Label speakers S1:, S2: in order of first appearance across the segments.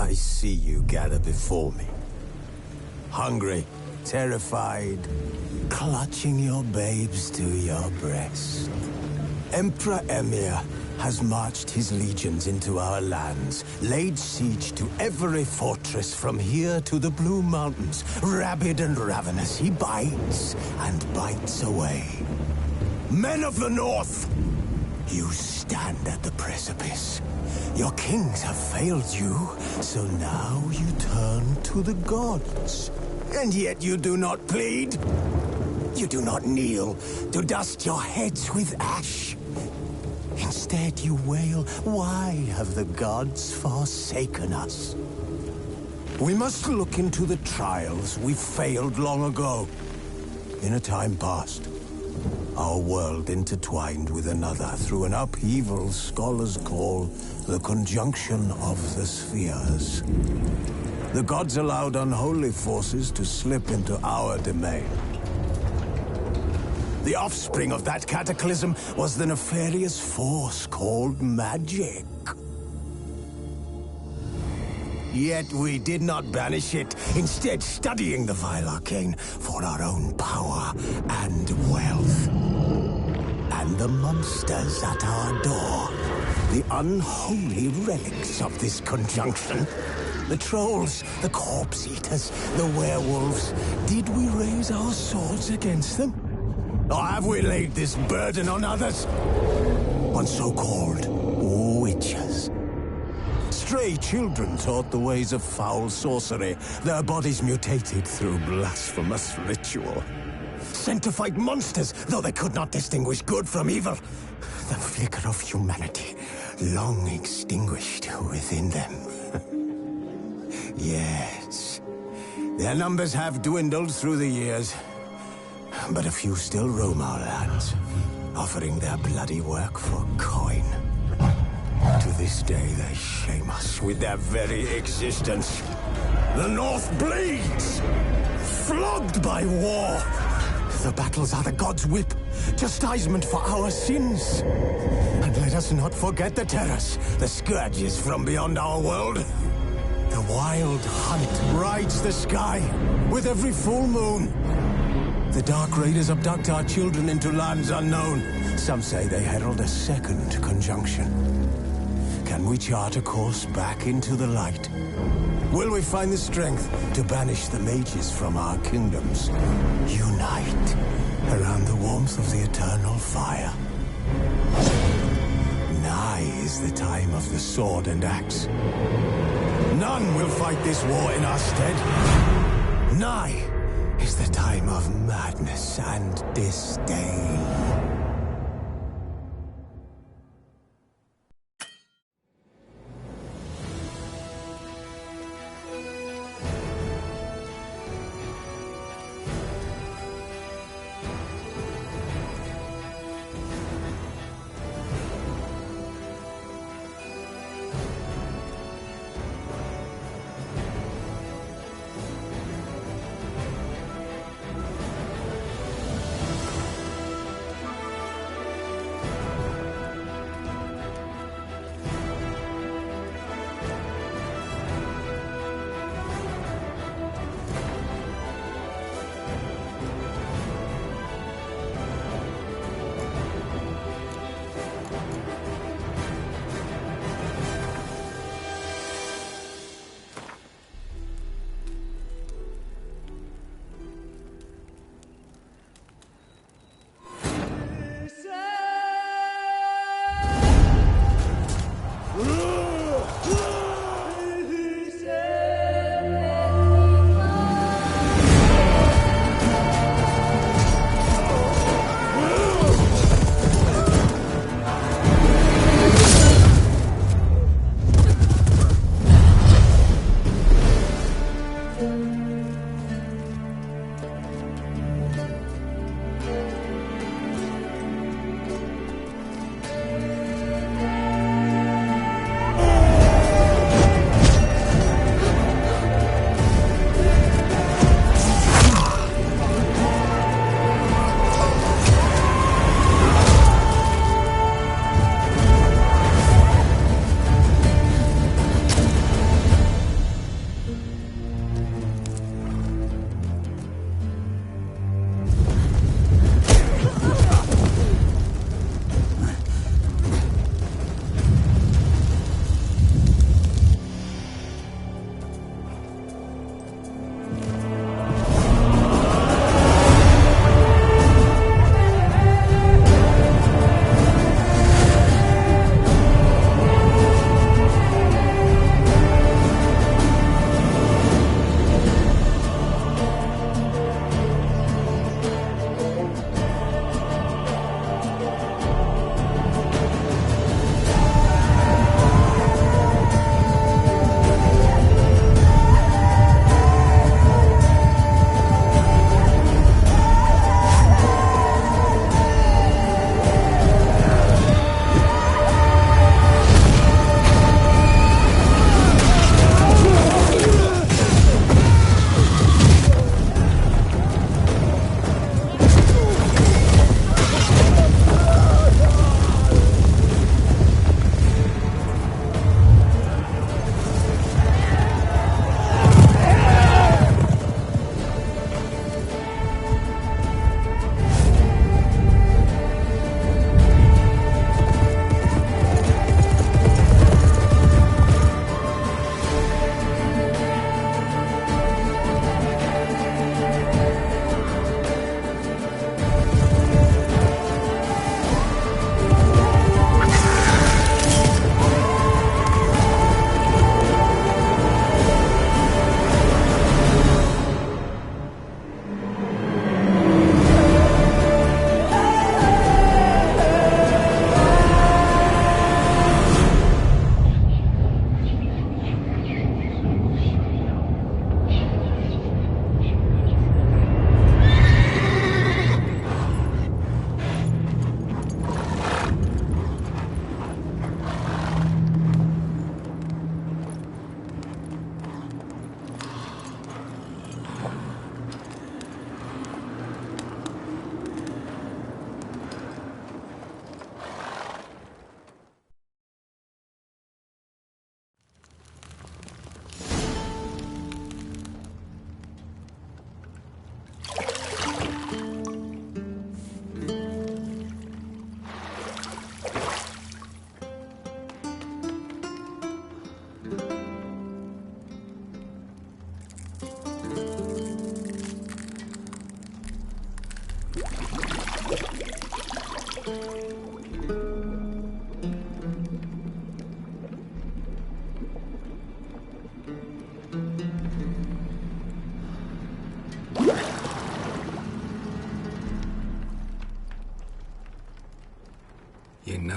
S1: I see you gather before me. Hungry, terrified, clutching your babes to your breast. Emperor Emir has marched his legions into our lands, laid siege to every fortress from here to the Blue Mountains. Rabid and ravenous, he bites and bites away. Men of the North, you stand at the precipice. Your kings have failed you, so now you turn to the gods. And yet you do not plead. You do not kneel to dust your heads with ash. Instead you wail, why have the gods forsaken us? We must look into the trials we failed long ago. In a time past, our world intertwined with another through an upheaval scholars call the conjunction of the spheres. The gods allowed unholy forces to slip into our domain. The offspring of that cataclysm was the nefarious force called magic. Yet we did not banish it, instead studying the vile arcane for our own power and wealth. And the monsters at our door, the unholy relics of this conjunction. The trolls, the corpse-eaters, the werewolves. Did we raise our swords against them? Or have we laid this burden on others? On so-called witches. Stray children taught the ways of foul sorcery, their bodies mutated through blasphemous ritual. Sent to fight monsters, though they could not distinguish good from evil. The flicker of humanity, long extinguished within them. Yes, their numbers have dwindled through the years, but a few still roam our lands, offering their bloody work for coin. To this day, they shame us with their very existence. The North bleeds, flogged by war. The battles are the gods' whip, chastisement for our sins. And let us not forget the terrors, the scourges from beyond our world. The wild hunt rides the sky with every full moon. The Dark Raiders abduct our children into lands unknown. Some say they herald a second conjunction. Can we chart a course back into the light? Will we find the strength to banish the mages from our kingdoms? Unite around the warmth of the eternal fire. Nigh is the time of the sword and axe. None will fight this war in our stead. Nigh is the time of madness and disdain.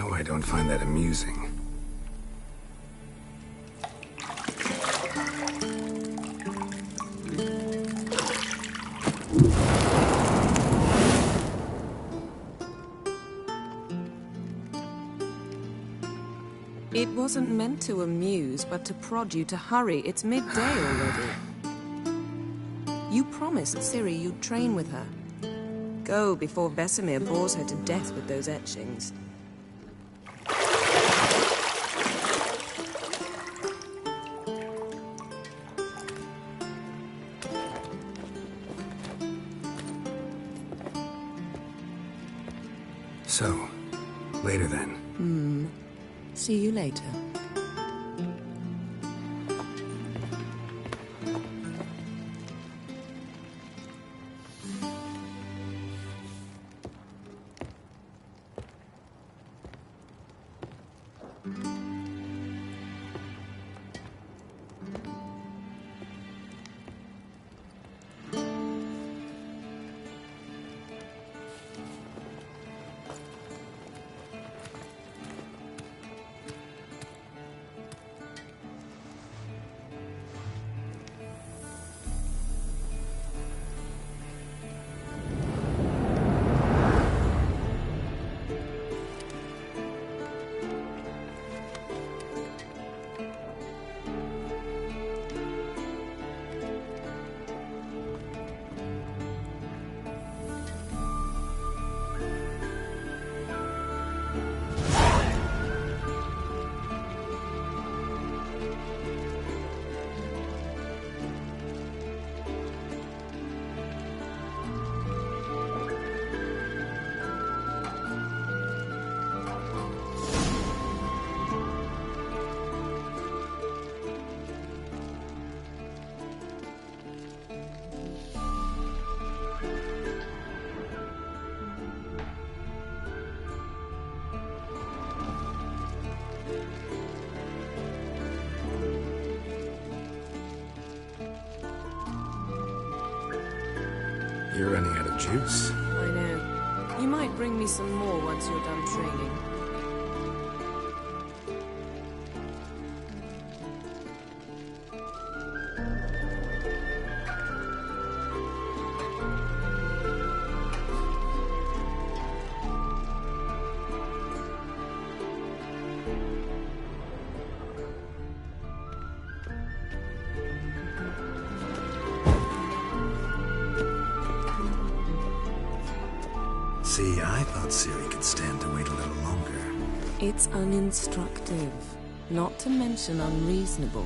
S2: Now I don't find that amusing.
S3: It wasn't meant to amuse, but to prod you to hurry. It's midday already. You promised Ciri you'd train with her. Go before Vesemir bores her to death with those etchings.
S2: So, later then.
S3: See you later.
S2: You're running out of juice.
S3: I know. You might bring me some more once you're done training.
S2: See, I thought Ciri could stand to wait a little longer.
S3: It's uninstructive, not to mention unreasonable.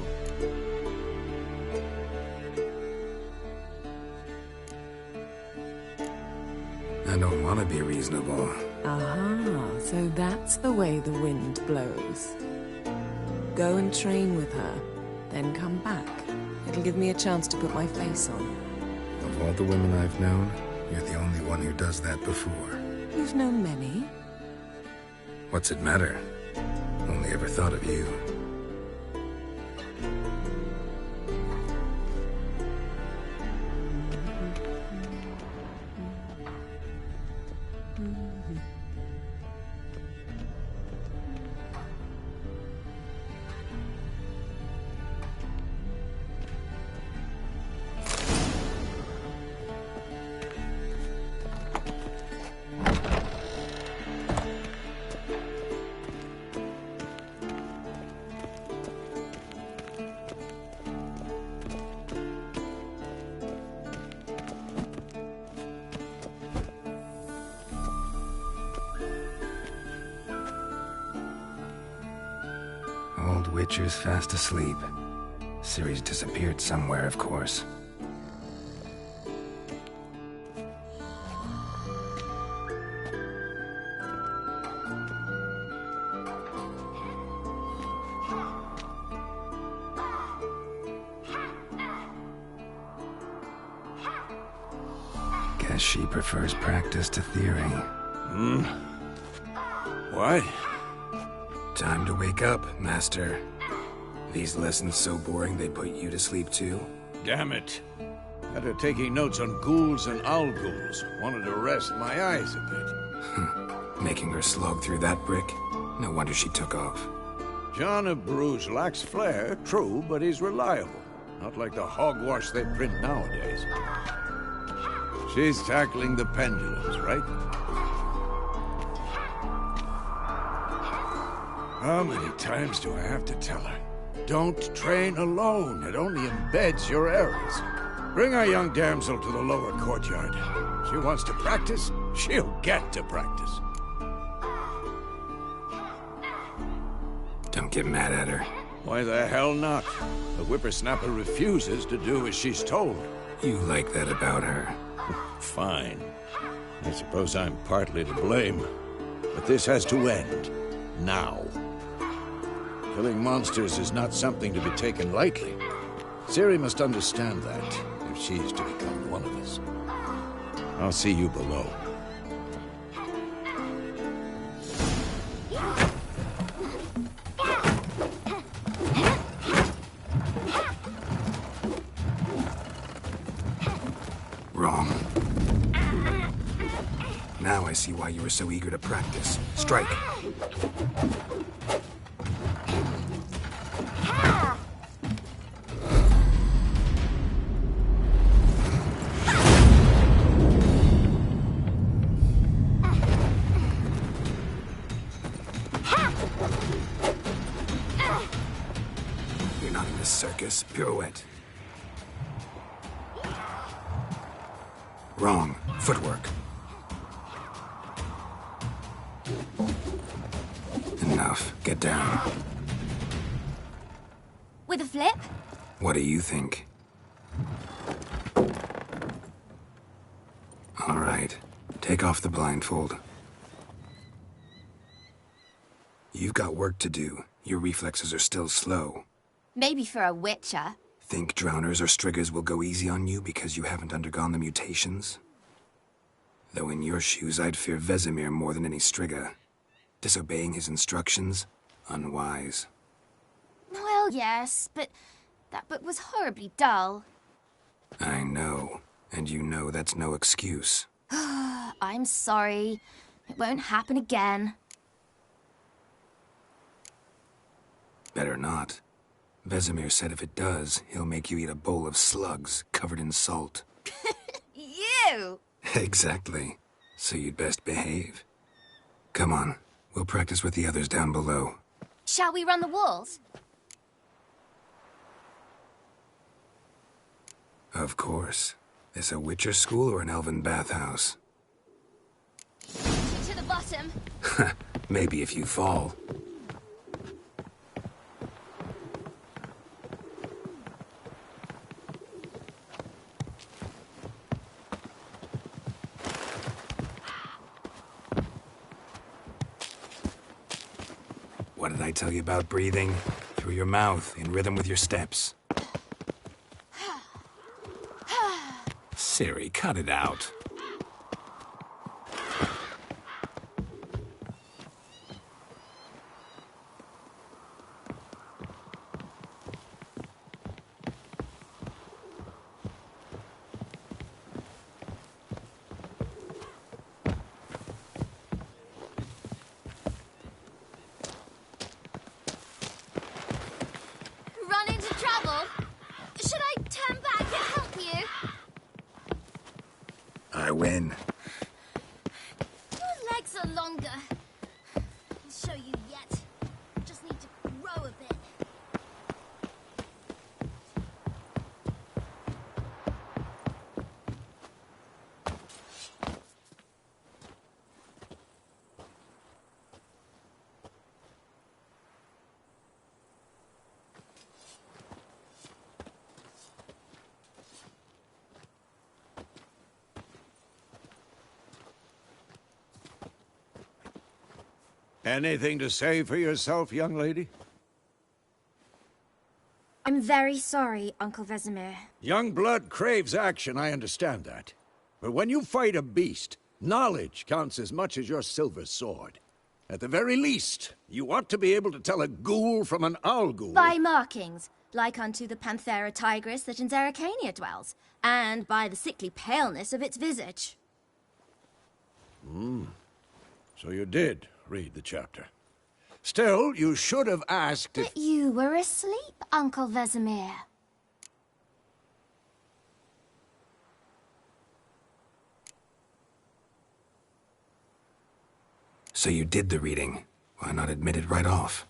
S2: I don't want to be reasonable.
S3: Aha, so that's the way the wind blows. Go and train with her, then come back. It'll give me a chance to put my face on.
S2: Of all the women I've known, you're the only one who does that before.
S3: You've known many.
S2: What's it matter? Only ever thought of you. Old Witcher's fast asleep. Ciri's disappeared somewhere, of course. Guess she prefers practice to theory.
S1: Why?
S2: Time to wake up, Master. These lessons so boring they put you to sleep too?
S1: Damn it. After taking notes on ghouls and owl ghouls, wanted to rest my eyes a bit.
S2: Making her slog through that brick? No wonder she took off.
S4: John of Bruges lacks flair, true, but he's reliable. Not like the hogwash they print nowadays. She's tackling the pendulums, right? How many times do I have to tell her? Don't train alone. It only embeds your errors. Bring our young damsel to the lower courtyard. She wants to practice, she'll get to practice.
S2: Don't get mad at her.
S4: Why the hell not? The whippersnapper refuses to do as she's told.
S2: You like that about her.
S4: Fine. I suppose I'm partly to blame. But this has to end. Now. Killing monsters is not something to be taken lightly. Ciri must understand that, if she's to become one of us. I'll see you below.
S2: Wrong. Now I see why you were so eager to practice. Strike. You're not in this circus. Pirouette. Wrong. Footwork. Enough. Get down.
S5: With a flip?
S2: What do you think? All right. Take off the blindfold. You've got work to do. Your reflexes are still slow.
S5: Maybe for a witcher.
S2: Think drowners or striggers will go easy on you because you haven't undergone the mutations? Though in your shoes, I'd fear Vesemir more than any strigger. Disobeying his instructions? Unwise.
S5: Well, yes, but that book was horribly dull.
S2: I know. And you know that's no excuse.
S5: I'm sorry. It won't happen again.
S2: Better not. Vesemir said if it does, he'll make you eat a bowl of slugs covered in salt.
S5: You!
S2: Exactly. So you'd best behave. Come on. We'll practice with the others down below.
S5: Shall we run the walls?
S2: Of course. This a Witcher school or an elven bathhouse?
S5: To the bottom.
S2: Maybe if you fall. What did I tell you about breathing? Through your mouth, in rhythm with your steps. Ciri, cut it out.
S5: Run into trouble? Should I turn back and help you?
S2: I win.
S5: Your legs are longer. I'll show you yet. Just need to grow a bit.
S4: Anything to say for yourself, young lady?
S5: I'm very sorry, Uncle Vesemir.
S4: Young blood craves action, I understand that. But when you fight a beast, knowledge counts as much as your silver sword. At the very least, you ought to be able to tell a ghoul from an owl ghoul.
S5: By markings, like unto the Panthera tigris that in Zerrikania dwells, and by the sickly paleness of its visage.
S4: So you did read the chapter. Still, you should have asked if...
S5: But you were asleep, Uncle Vesemir.
S2: So you did the reading. Why not admit it right off?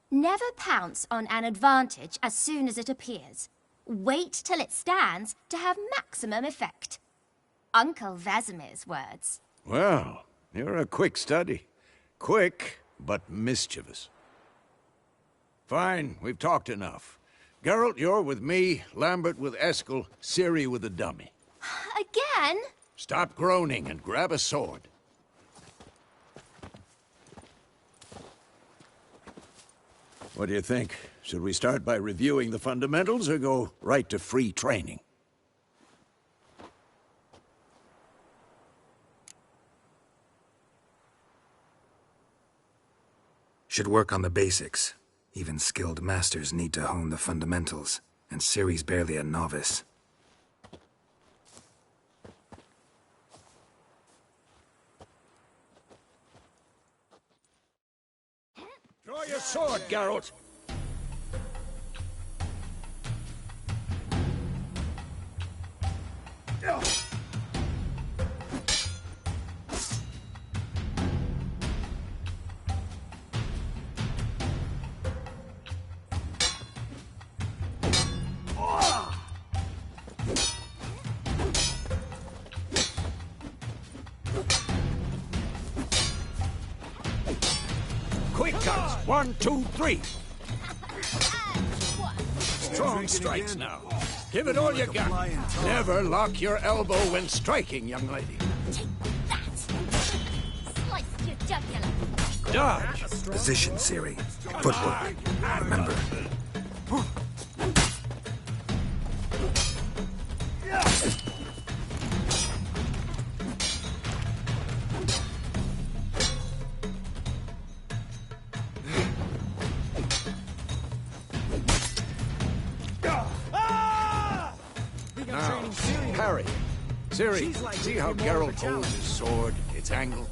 S5: Never pounce on an advantage as soon as it appears. Wait till it stands to have maximum effect. Uncle Vesemir's words.
S4: Well, you're a quick study. Quick, but mischievous. Fine, we've talked enough. Geralt, you're with me, Lambert with Eskel, Ciri with the dummy.
S5: Again?
S4: Stop groaning and grab a sword. What do you think? Should we start by reviewing the fundamentals or go right to free training?
S2: Should work on the basics. Even skilled masters need to hone the fundamentals, and Ciri's barely a novice.
S4: Draw your sword, Geralt! Quick cuts! 1, 2, 3! Strong strikes now. Give it all you got. Never lock your elbow when striking, young lady.
S5: Take that! Slice your jugular.
S4: Dodge!
S2: Position, Ciri. Footwork. Remember.
S4: Now, parry. Ciri, see how Geralt holds his sword, its angle?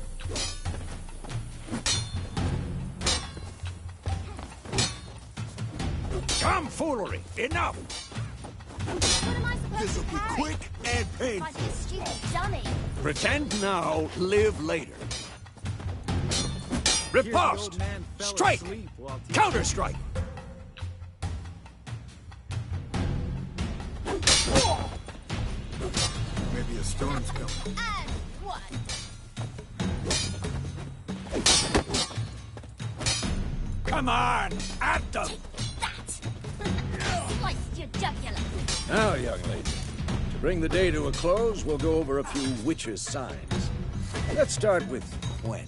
S4: Tomfoolery! Enough!
S5: What am I supposed to carry?
S1: Quick and
S5: Might
S1: painful.
S5: be a stupid dummy.
S4: Pretend now, live later. Riposte! Strike! Counter-strike!
S1: Maybe a storm's coming.
S5: And what?
S4: Come on! At them!
S5: That! Slice your jugular.
S4: Now, young lady, to bring the day to a close, we'll go over a few witches' signs. Let's start with Gwen.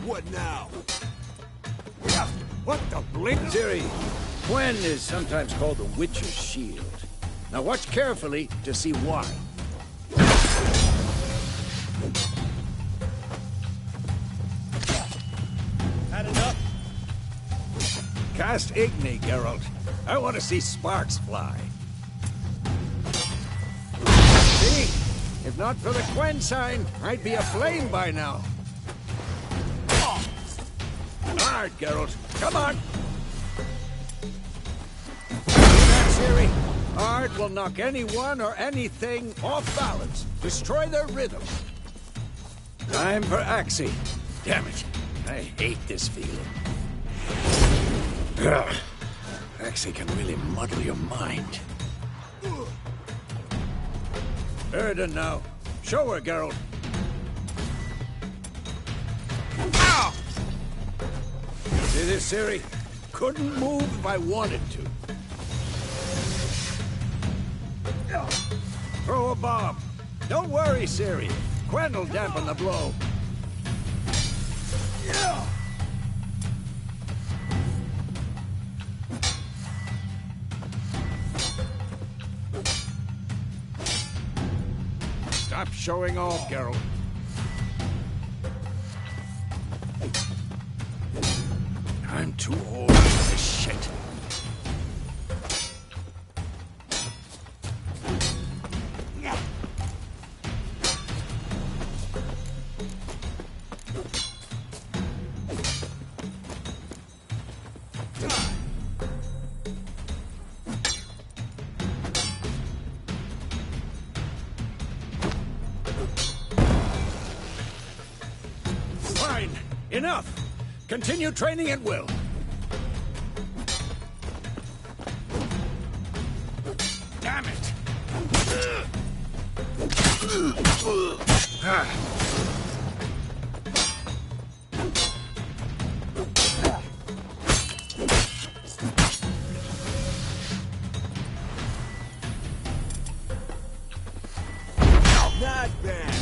S1: What now?
S4: What the blink? Ciri, Gwen is sometimes called the Witch's Shield. Now watch carefully to see why.
S6: Had enough?
S4: Cast Igni, Geralt. I want to see sparks fly. See? If not for the Gwen sign, I'd be aflame by now. Hard, Geralt. Come on! That's Ciri. Art will knock anyone or anything off balance. Destroy their rhythm. Time for Axie. Damn it. I hate this feeling. Ugh. Axie can really muddle your mind. Erden now. Show her, Geralt. Ow! See this, Ciri? Couldn't move if I wanted to. Throw a bomb. Don't worry, Ciri. Gwen will dampen the blow. Stop showing off, Geralt. I'm too old for this shit. Fine. Enough. Continue training at will. Damn it!
S1: Not bad.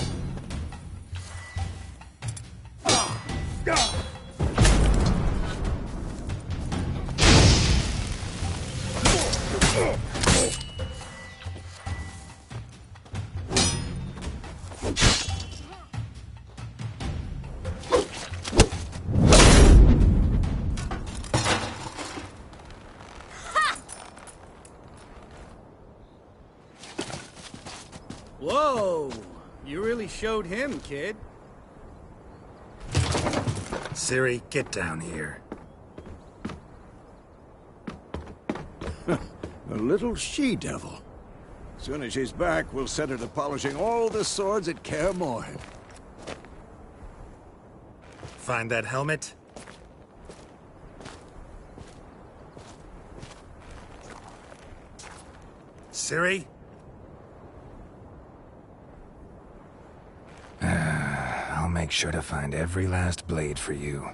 S6: Whoa! You really showed him, kid.
S2: Ciri, get down here.
S4: A little she-devil. Soon as she's back, we'll set her to polishing all the swords at Kaer Morhen.
S2: Find that helmet? Ciri? I'll make sure to find every last blade for you.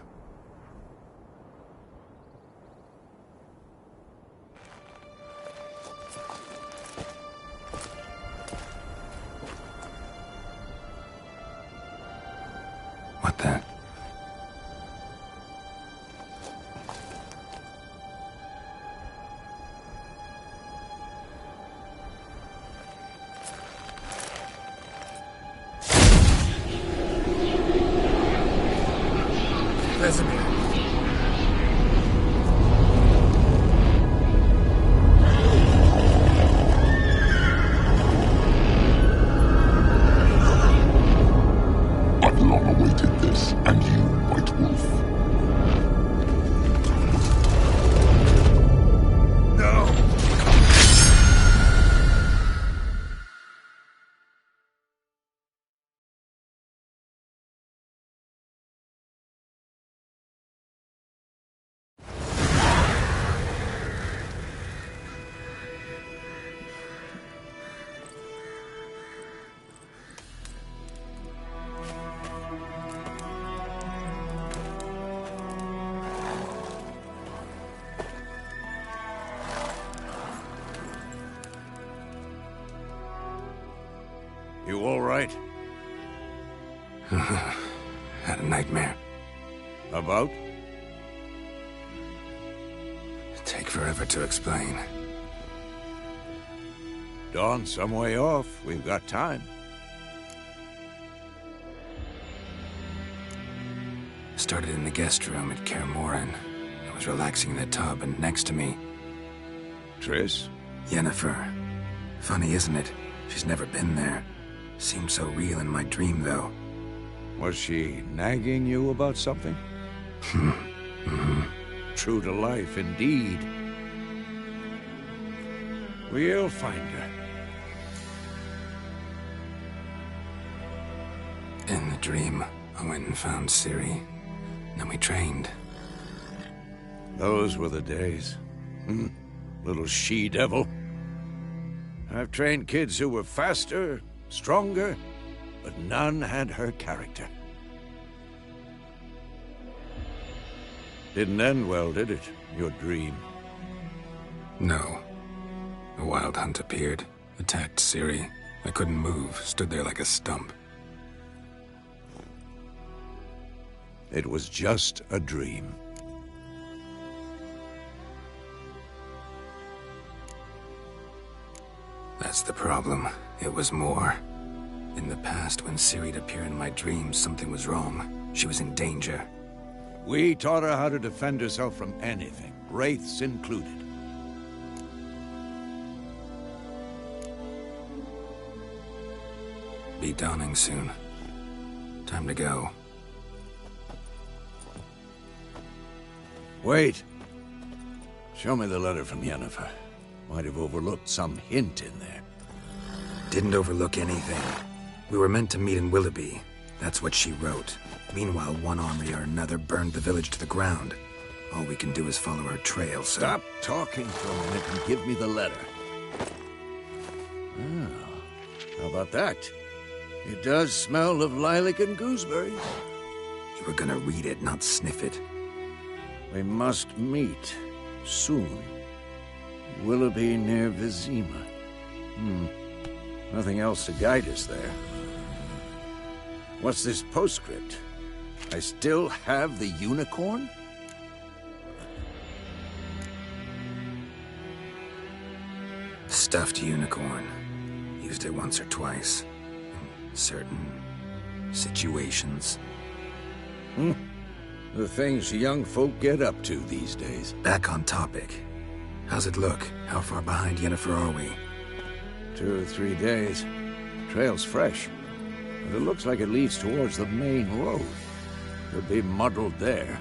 S2: What the? Vesemir.
S7: I've long awaited this, and you, White Wolf.
S2: No!
S4: You all right?
S2: Had a nightmare.
S4: About?
S2: Take forever to explain.
S4: Dawn's some way off. We've got time.
S2: Started in the guest room at Kaer Morhen. I was relaxing in the tub, and next to me,
S4: Triss?
S2: Yennefer. Funny, isn't it? She's never been there. Seemed so real in my dream, though.
S4: Was she nagging you about something? True to life, indeed. We'll find her.
S2: In the dream, I went and found Ciri. Then we trained.
S4: Those were the days. Little she-devil. I've trained kids who were faster, stronger, but none had her character. Didn't end well, did it? Your dream?
S2: No. A wild hunt appeared, attacked Ciri. I couldn't move, stood there like a stump.
S4: It was just a dream.
S2: That's the problem. It was more. In the past, when Ciri'd appear in my dreams, something was wrong. She was in danger.
S4: We taught her how to defend herself from anything, wraiths included.
S2: Be dawning soon. Time to go.
S4: Wait. Show me the letter from Yennefer. Might have overlooked some hint in there.
S2: Didn't overlook anything. We were meant to meet in Willoughby. That's what she wrote. Meanwhile, one army or another burned the village to the ground. All we can do is follow her trail, so...
S4: Stop talking for a minute and give me the letter. Oh, how about that? It does smell of lilac and gooseberries.
S2: You were gonna read it, not sniff it.
S4: We must meet. Soon. Willoughby near Vizima. Nothing else to guide us there. What's this postscript? I still have the unicorn?
S2: Stuffed unicorn. Used it once or twice. In certain situations.
S4: The things young folk get up to these days.
S2: Back on topic. How's it look? How far behind Yennefer are we?
S4: 2 or 3 days. Trail's fresh. But it looks like it leads towards the main road. Could be muddled there.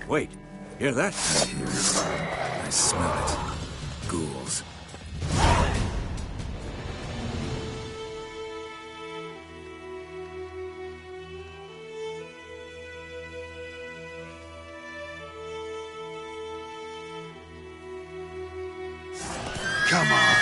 S4: Wait, hear that?
S2: I hear it. I smell it. Ghouls.
S4: Come on!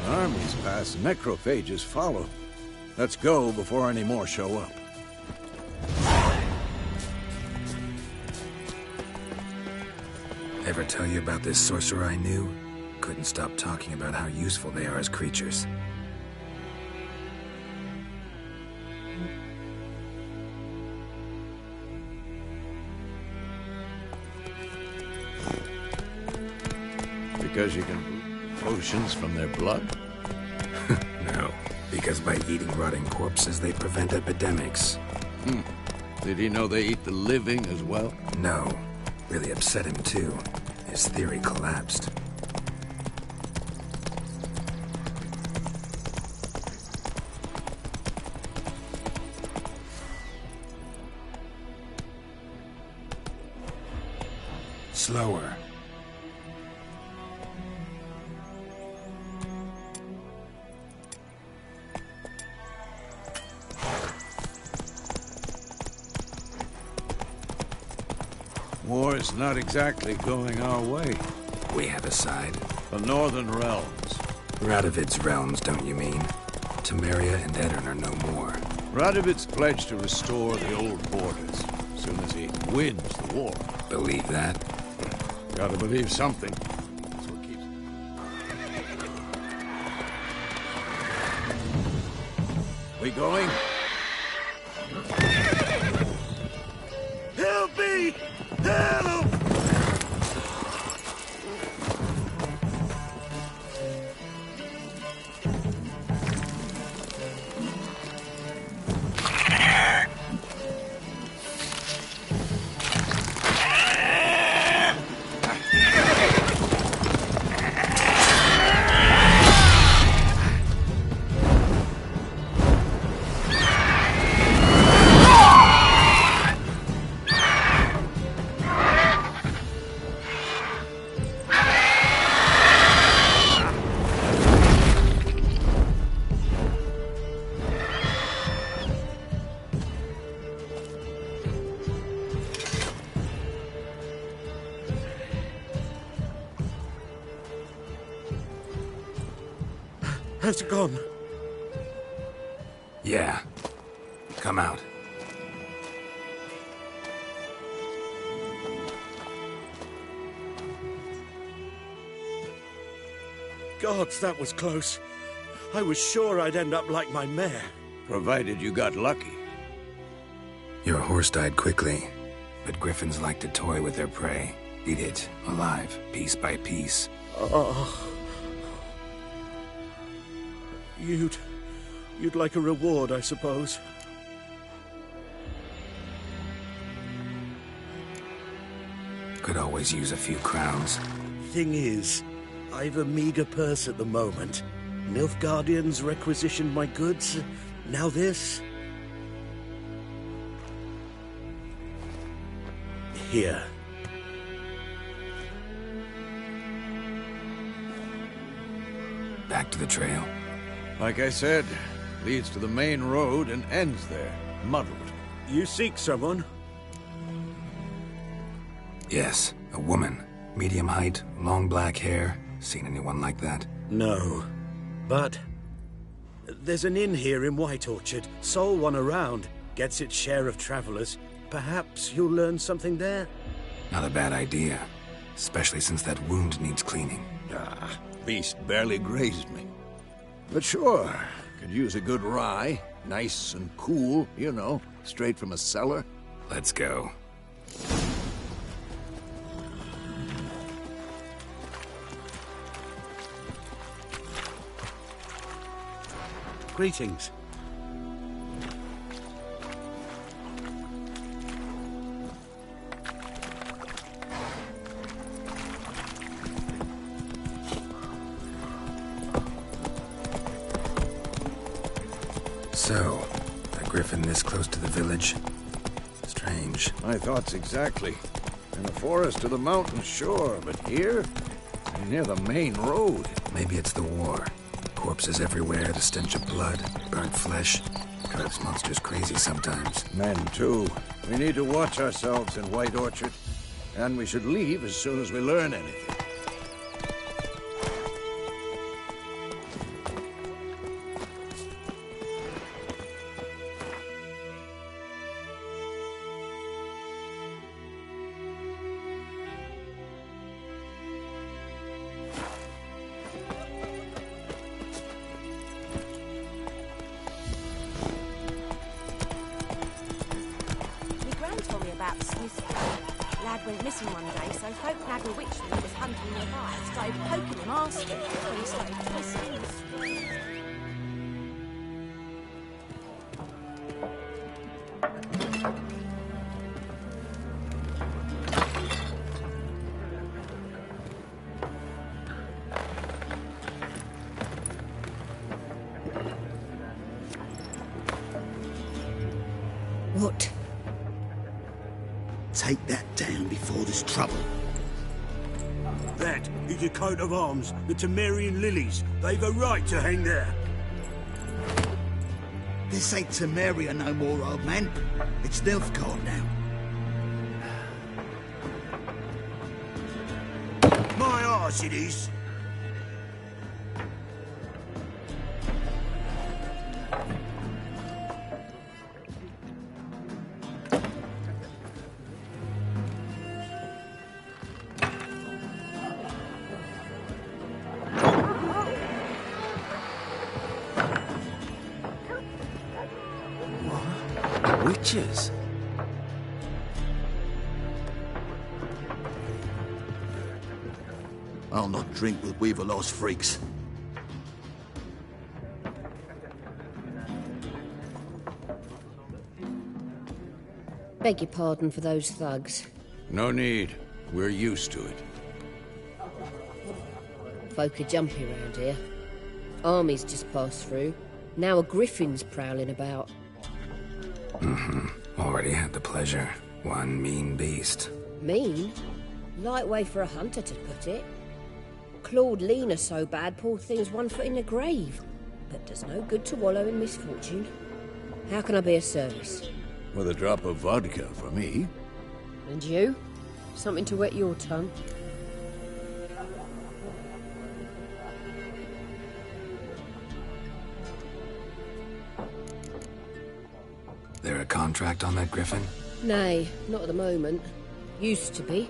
S4: Armies pass, necrophages follow. Let's go before any more show up.
S2: Ever tell you about this sorcerer I knew? Couldn't stop talking about how useful they are as creatures.
S4: Because you can potions from their blood?
S2: No, because by eating rotting corpses, they prevent epidemics.
S4: Did he know they eat the living as well?
S2: No. Really upset him, too. His theory collapsed. Slower.
S4: War is not exactly going our way.
S2: We have a side.
S4: The Northern Realms.
S2: Radovid's realms, don't you mean? Temeria and Edirn are no more.
S4: Radovid's pledged to restore the old borders as soon as he wins the war.
S2: Believe that?
S4: Gotta believe something. That's what keeps... We going? Help me! Help! Has it gone?
S2: Yeah. Come out.
S8: Gods, that was close. I was sure I'd end up like my mare.
S4: Provided you got lucky.
S2: Your horse died quickly, but griffins like to toy with their prey. Eat it, alive, piece by piece.
S8: Oh. You'd like a reward, I suppose.
S2: Could always use a few crowns.
S8: Thing is, I've a meager purse at the moment. Nilfgaardians requisitioned my goods. Now this. Here.
S2: Back to the trail.
S4: Like I said, leads to the main road and ends there, muddled.
S8: You seek someone?
S2: Yes, a woman. Medium height, long black hair. Seen anyone like that?
S8: No. But there's an inn here in White Orchard. Sole one around. Gets its share of travelers. Perhaps you'll learn something there?
S2: Not a bad idea. Especially since that wound needs cleaning.
S4: Ah, beast barely grazed me. But sure, could use a good rye. Nice and cool, you know, straight from a cellar.
S2: Let's go.
S8: Greetings.
S2: So, a griffin this close to the village? Strange.
S4: My thoughts exactly. In the forest or the mountain, sure, but here? Near the main road.
S2: Maybe it's the war. Corpses everywhere, the stench of blood, burnt flesh. Drives monsters crazy sometimes.
S4: Men, too. We need to watch ourselves in White Orchard. And we should leave as soon as we learn anything.
S9: Lad went missing one day, so folk Nagger Witchman was hunting nearby. Started poking him, asking. So he started twisting the street.
S3: What?
S10: Take that down before there's trouble.
S8: That is a coat of arms, the Temerian lilies. They've a right to hang there.
S10: This ain't Temeria no more, old man. It's Nilfgaard now.
S8: My arse it is.
S1: Witches?
S10: I'll not drink with Weaverlost freaks.
S3: Beg your pardon for those thugs.
S4: No need. We're used to it.
S3: Folk are jumpy around here. Armies just passed through. Now a griffin's prowling about.
S2: Already had the pleasure. One mean beast.
S3: Mean? Light way for a hunter to put it. Clawed Lena so bad, poor thing's 1 foot in the grave. But does no good to wallow in misfortune. How can I be of service?
S4: With a drop of vodka for me.
S3: And you? Something to wet your tongue?
S2: There a contract on that griffin?
S3: Nay, not at the moment. Used to be.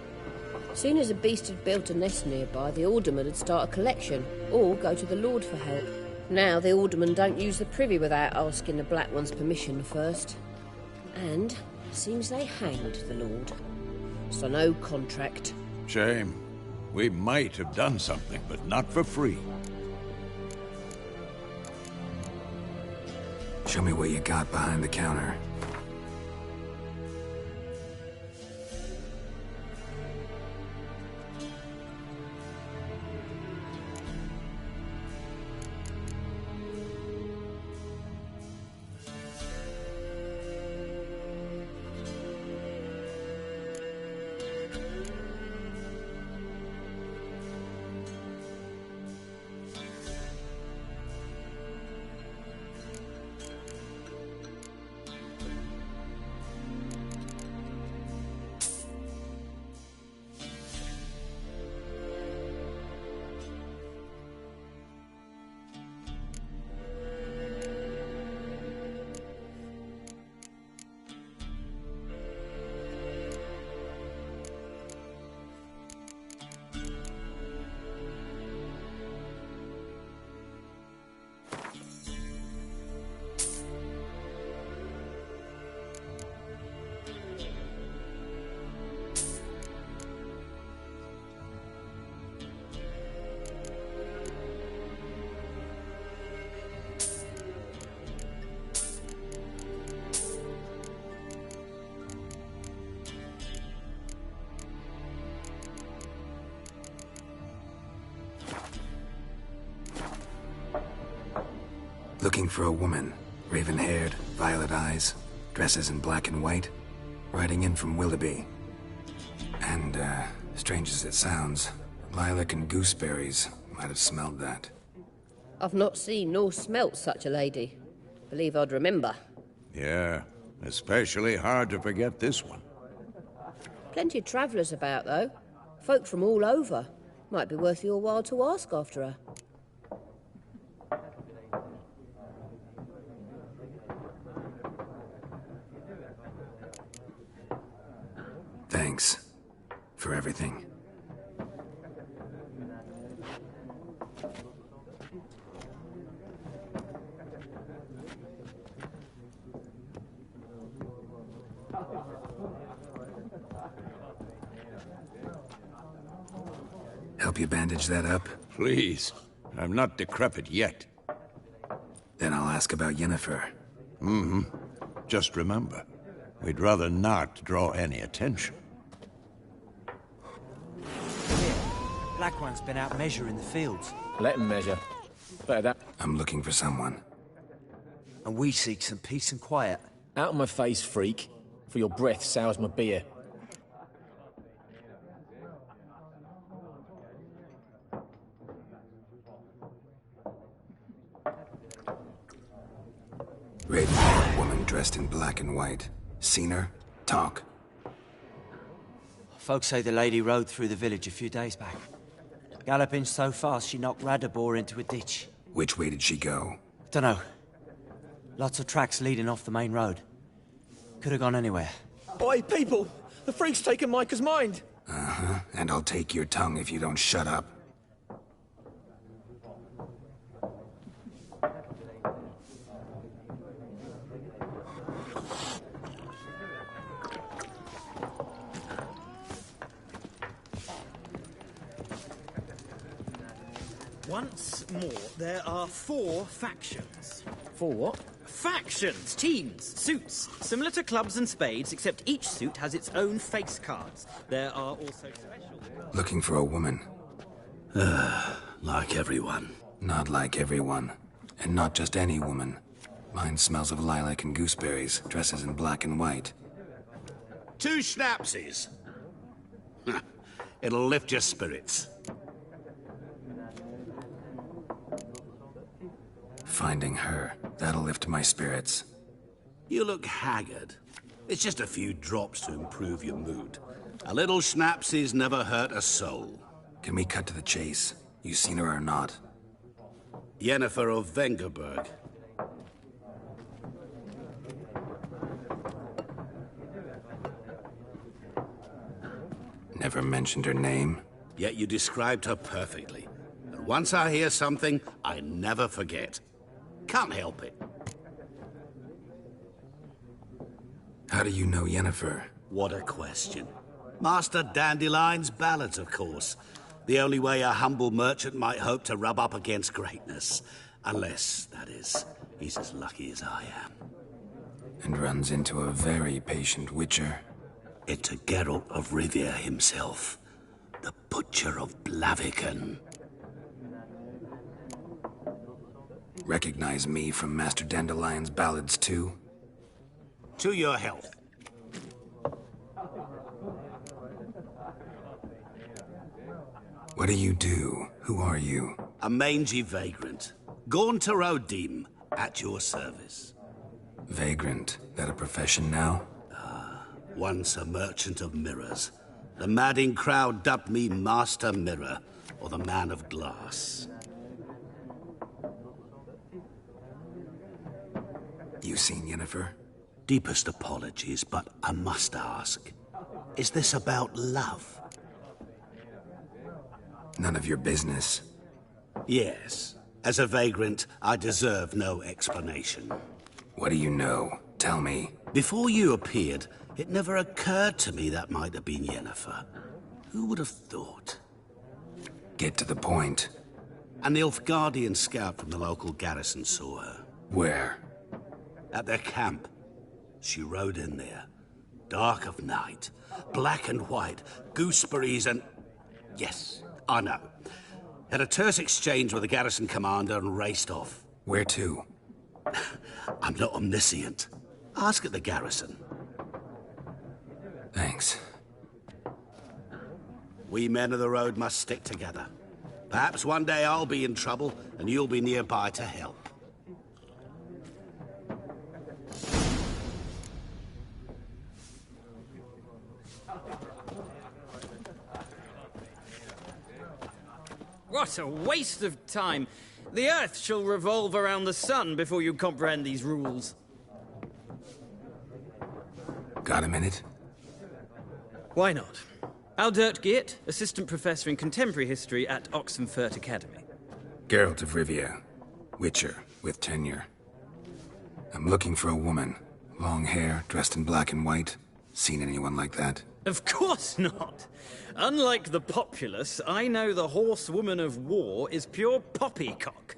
S11: Soon as a beast had built a nest nearby, the alderman would start a collection, or go to the Lord for help. Now the aldermen don't use the privy without asking the Black One's permission first. And seems they hanged the Lord. So no contract.
S4: Shame. We might have done something, but not for free.
S2: Show me what you got behind the counter. Looking for a woman. Raven-haired, violet eyes, dresses in black and white. Riding in from Willoughby. And, strange as it sounds, lilac and gooseberries might have smelled that.
S11: I've not seen nor smelt such a lady. Believe I'd remember.
S4: Yeah, especially hard to forget this one.
S11: Plenty of travellers about, though. Folk from all over. Might be worth your while to ask after her.
S2: Thanks for everything. Help you bandage that up?
S4: Please. I'm not decrepit yet.
S2: Then I'll ask about Yennefer.
S4: Mm-hmm. Just remember, we'd rather not draw any attention.
S12: Black One's been out measuring the fields.
S13: Let him measure. Better that.
S2: I'm looking for someone.
S12: And we seek some peace and quiet.
S13: Out of my face, freak. For your breath sours my beer.
S2: Raven-haired woman dressed in black and white. Seen her? Talk.
S12: Folks say the lady rode through the village a few days back. Galloping so fast she knocked Radabor into a ditch.
S2: Which way did she go?
S12: Dunno. Lots of tracks leading off the main road. Could have gone anywhere.
S13: Oi, people! The freak's taken Micah's mind!
S2: Uh-huh. And I'll take your tongue if you don't shut up.
S6: Once more, there are 4 factions.
S13: 4 what?
S6: Factions, teams, suits. Similar to clubs and spades, except each suit has its own face cards. There are also special...
S2: Looking for a woman.
S8: Like everyone.
S2: Not like everyone. And not just any woman. Mine smells of lilac and gooseberries, dresses in black and white.
S14: 2 schnapsies. It'll lift your spirits.
S2: Finding her, that'll lift my spirits.
S14: You look haggard. It's just a few drops to improve your mood. A little schnapsies never hurt a soul.
S2: Can we cut to the chase? You seen her or not?
S14: Yennefer of Vengerberg.
S2: Never mentioned her name.
S14: Yet you described her perfectly. And once I hear something, I never forget. Can't help it.
S2: How do you know Yennefer?
S14: What a question. Master Dandelion's ballads, of course. The only way a humble merchant might hope to rub up against greatness. Unless, that is, he's as lucky as I am.
S2: And runs into a very patient witcher.
S14: It's a Geralt of Rivia himself. The Butcher of Blaviken.
S2: Recognize me from Master Dandelion's ballads, too?
S14: To your health.
S2: What do you do? Who are you?
S14: A mangy vagrant. Gaunter Odim, at your service.
S2: Vagrant? That a profession now?
S14: Once a merchant of mirrors. The madding crowd dubbed me Master Mirror, or the Man of Glass.
S2: You seen Yennefer?
S14: Deepest apologies, but I must ask. Is this about love?
S2: None of your business.
S14: Yes. As a vagrant, I deserve no explanation.
S2: What do you know? Tell me.
S14: Before you appeared, it never occurred to me that might have been Yennefer. Who would have thought?
S2: Get to the point.
S14: An Nilfgaardian scout from the local garrison saw her.
S2: Where?
S14: At their camp. She rode in there. Dark of night. Black and white. Gooseberries and... Yes, I know. Had a terse exchange with the garrison commander and raced off.
S2: Where to?
S14: I'm not omniscient. Ask at the garrison.
S2: Thanks.
S14: We men of the road must stick together. Perhaps one day I'll be in trouble and you'll be nearby to help.
S6: What a waste of time. The Earth shall revolve around the sun before you comprehend these rules.
S2: Got a minute?
S6: Why not? Aldert Geert, Assistant Professor in Contemporary History at Oxenfurt Academy.
S2: Geralt of Rivia. Witcher, with tenure. I'm looking for a woman. Long hair, dressed in black and white. Seen anyone like that?
S6: Of course not. Unlike the populace, I know the horsewoman of war is pure poppycock.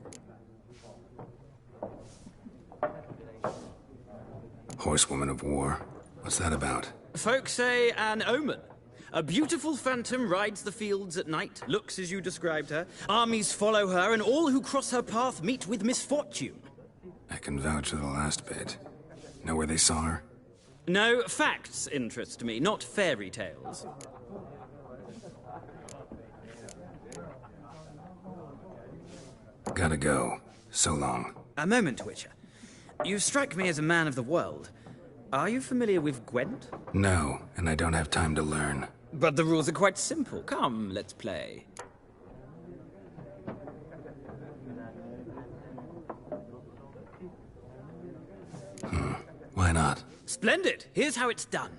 S2: Horsewoman of war? What's that about?
S6: Folk say an omen. A beautiful phantom rides the fields at night, looks as you described her. Armies follow her, and all who cross her path meet with misfortune.
S2: I can vouch for the last bit. Know where they saw her?
S6: No, facts interest me, not fairy tales.
S2: Gotta go. So long.
S6: A moment, Witcher. You strike me as a man of the world. Are you familiar with Gwent?
S2: No, and I don't have time to learn.
S6: But the rules are quite simple. Come, let's play.
S2: Why not?
S6: Splendid! Here's how it's done.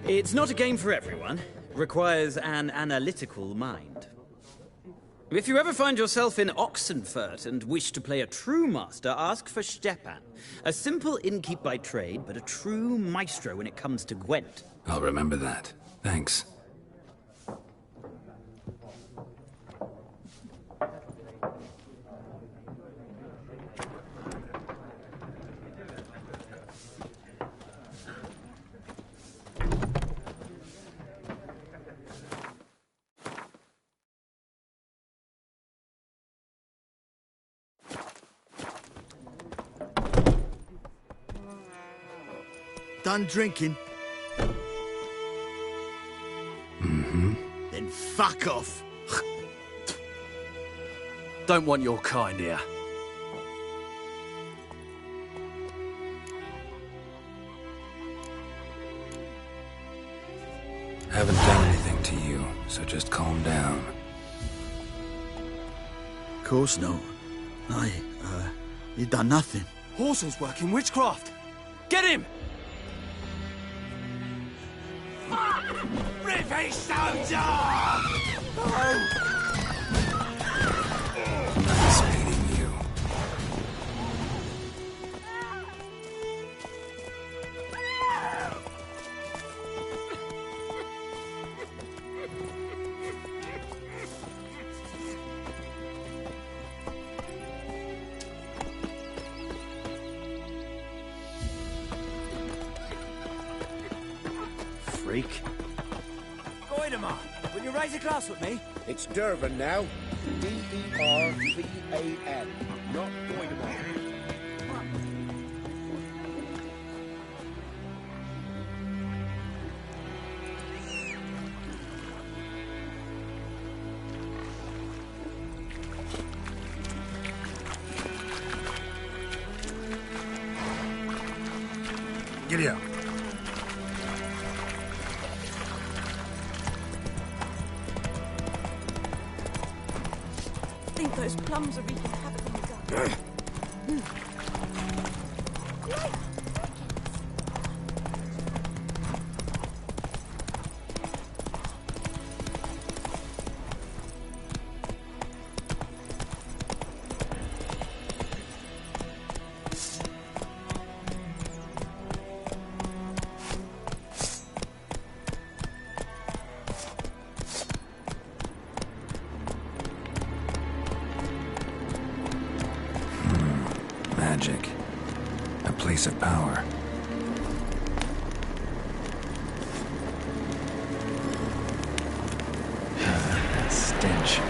S6: It's not a game for everyone. Requires an analytical mind. If you ever find yourself in Oxenfurt and wish to play a true master, ask for Stepan. A simple innkeep by trade, but a true maestro when it comes to Gwent.
S2: I'll remember that. Thanks.
S10: Done drinking?
S2: Mm-hmm.
S10: Then fuck off.
S15: Don't want your kind here.
S2: Haven't done anything to you, so just calm down.
S10: Of course not. You done nothing.
S15: Horsel's working witchcraft. Get him!
S10: Rivy soldier!
S2: Nice meeting you.
S15: Freak.
S16: Goidemar, will you raise a glass with me?
S17: It's Durvan now. D-E-R-V-A-N, not Goidemar.
S2: Giddy up.
S9: I think those plums are wreaking havoc on the garden.
S2: Magic. A place of power. Stench.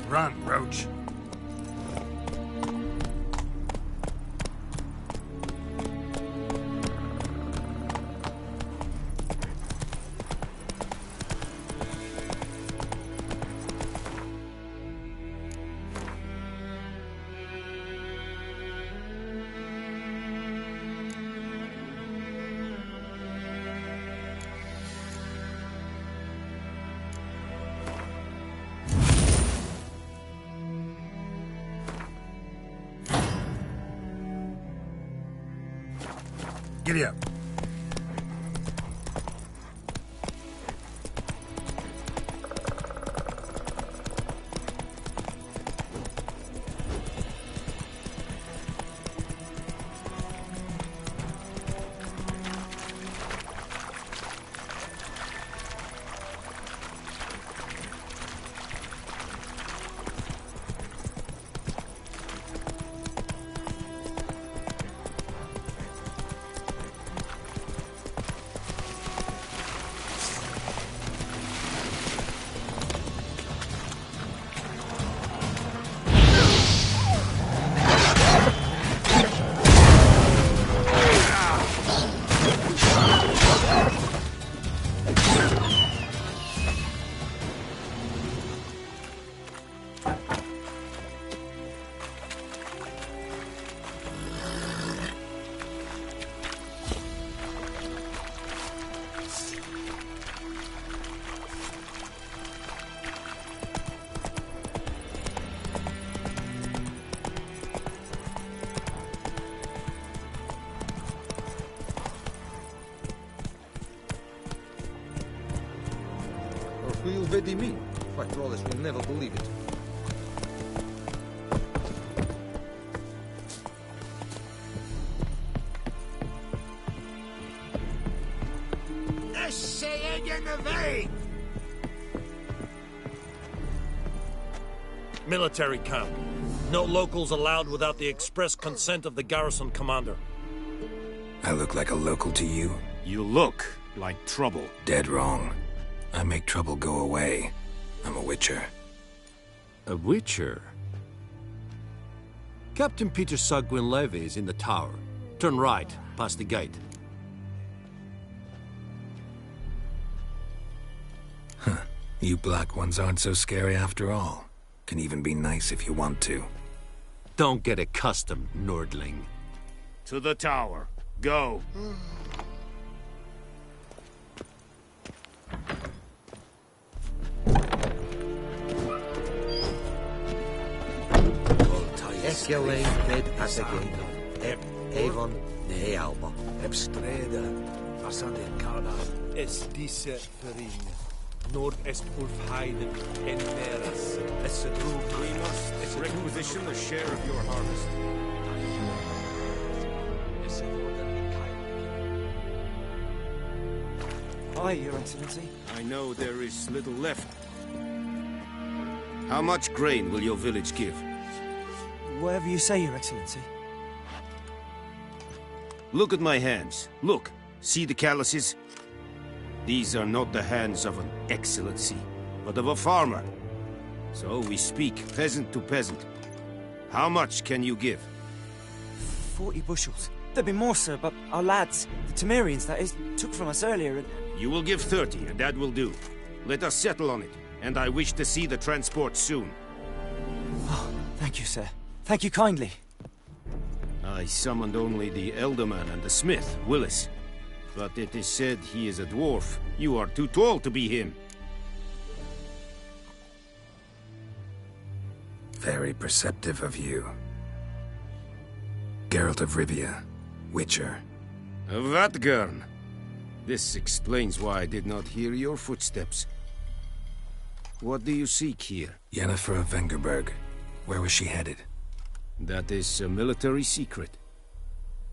S2: Run, Roach. Giddy up.
S18: do you really mean? My trawlers will never believe it.
S19: Military camp. No locals allowed without the express consent of the garrison commander.
S2: I look like a local to you?
S20: You look like trouble.
S2: Dead wrong. I make trouble go away. I'm a witcher.
S21: A witcher? Captain Peter Sagwin Levy is in the tower. Turn right, past the gate.
S2: Huh. You black ones aren't so scary after all. Can even be nice if you want to.
S21: Don't get accustomed, Nordling.
S20: To the tower. Go.
S22: Escalade, Bed Passagen, Avon, De Alba.
S1: Ebstreda, Passade Carda, Estisse Ferin, Nord-Est Ulfheiden, Enmeras, Essedrug.
S20: We must requisition a share of your harvest.
S12: Aye, Your Excellency.
S20: I know there is little left. How much grain will your village give?
S12: Whatever you say, Your Excellency.
S20: Look at my hands. Look. See the calluses? These are not the hands of an excellency, but of a farmer. So we speak peasant to peasant. How much can you give?
S12: 40 bushels. There'd be more, sir, but our lads, the Temerians, that is, took from us earlier and...
S20: You will give 30, and that will do. Let us settle on it, and I wish to see the transport soon.
S12: Oh, thank you, sir. Thank you kindly.
S20: I summoned only the Elderman and the smith, Willis. But it is said he is a dwarf. You are too tall to be him.
S2: Very perceptive of you. Geralt of Rivia, Witcher.
S20: Vatgern. This explains why I did not hear your footsteps. What do you seek here?
S2: Yennefer of Vengerberg. Where was she headed?
S20: That is a military secret.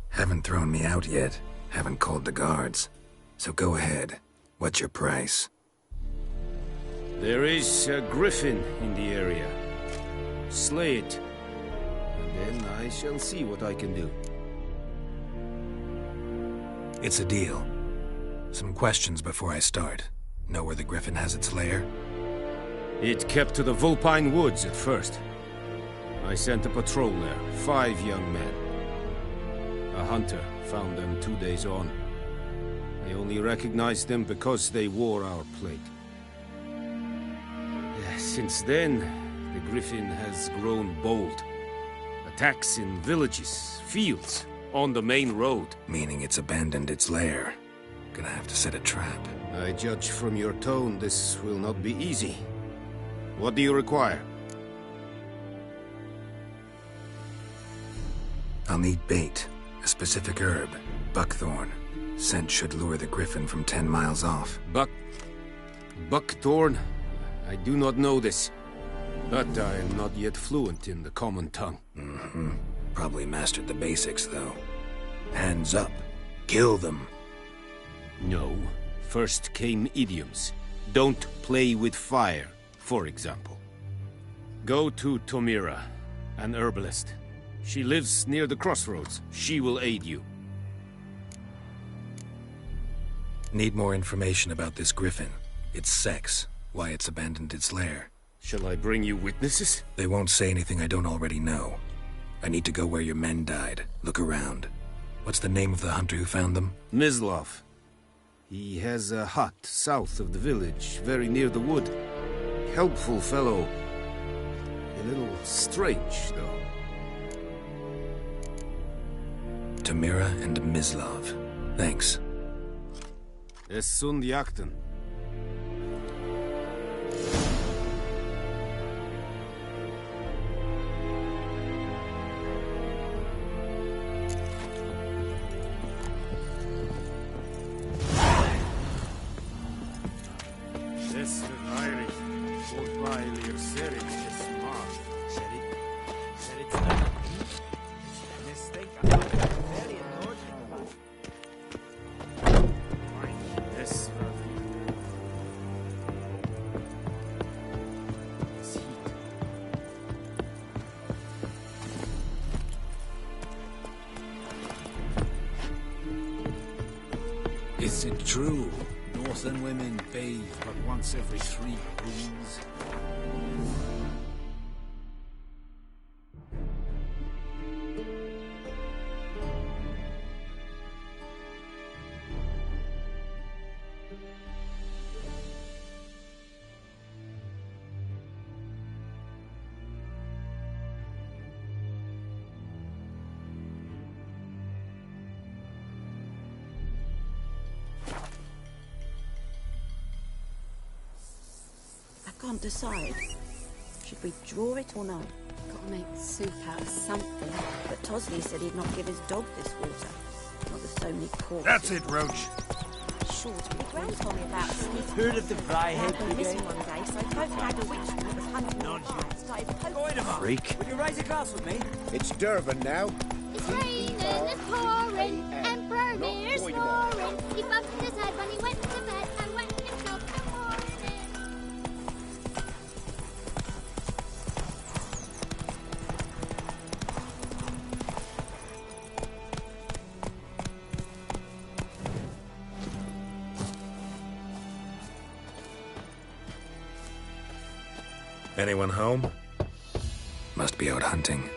S2: Haven't thrown me out yet. Haven't called the guards. So go ahead. What's your price?
S20: There is a griffin in the area. Slay it. And then I shall see what I can do.
S2: It's a deal. Some questions before I start. Know where the griffin has its lair?
S20: It kept to the Vulpine Woods at first. I sent a patrol there, 5 young men. A hunter found them 2 days on. I only recognized them because they wore our plate. Since then, the griffin has grown bold. Attacks in villages, fields, on the main road.
S2: Meaning it's abandoned its lair. Gonna have to set a trap.
S20: I judge from your tone this will not be easy. What do you require?
S2: I'll need bait. A specific herb. Buckthorn. Scent should lure the griffin from 10 miles off.
S20: Buckthorn? I do not know this. But I am not yet fluent in the common tongue.
S2: Mm-hmm. Probably mastered the basics, though. Hands up. Kill them.
S20: No. First came idioms. Don't play with fire, for example. Go to Tomira, an herbalist. She lives near the crossroads. She will aid you.
S2: Need more information about this griffin. Its sex. Why it's abandoned its lair.
S20: Shall I bring you witnesses?
S2: They won't say anything I don't already know. I need to go where your men died. Look around. What's the name of the hunter who found them?
S20: Mislav. He has a hut south of the village, very near the wood. Helpful fellow. A little strange, though.
S2: Tamira and Mislav. Thanks.
S20: Es sunt jakten.
S5: Is it true? Northern women bathe but once every 3 moons?
S9: I can't decide. Should we draw it or not?
S7: Gotta make soup out of something.
S9: But Tosley said he'd not give his dog this water. Not with so many corpses.
S23: That's it, Roach.
S9: Sure, the Gran told me about sneaking.
S16: Heard of the Fryhead
S9: Dad went missing one day, so folk nagged a witchman that was hunting the fire. Started poking him.
S16: Freak. Would you raise a glass with me?
S17: It's Durban now.
S24: It's raining, it's pouring, Emperor Mir's snoring. He bumped his head when he went to bed and went himself to morning.
S21: Anyone home?
S2: Must be out hunting.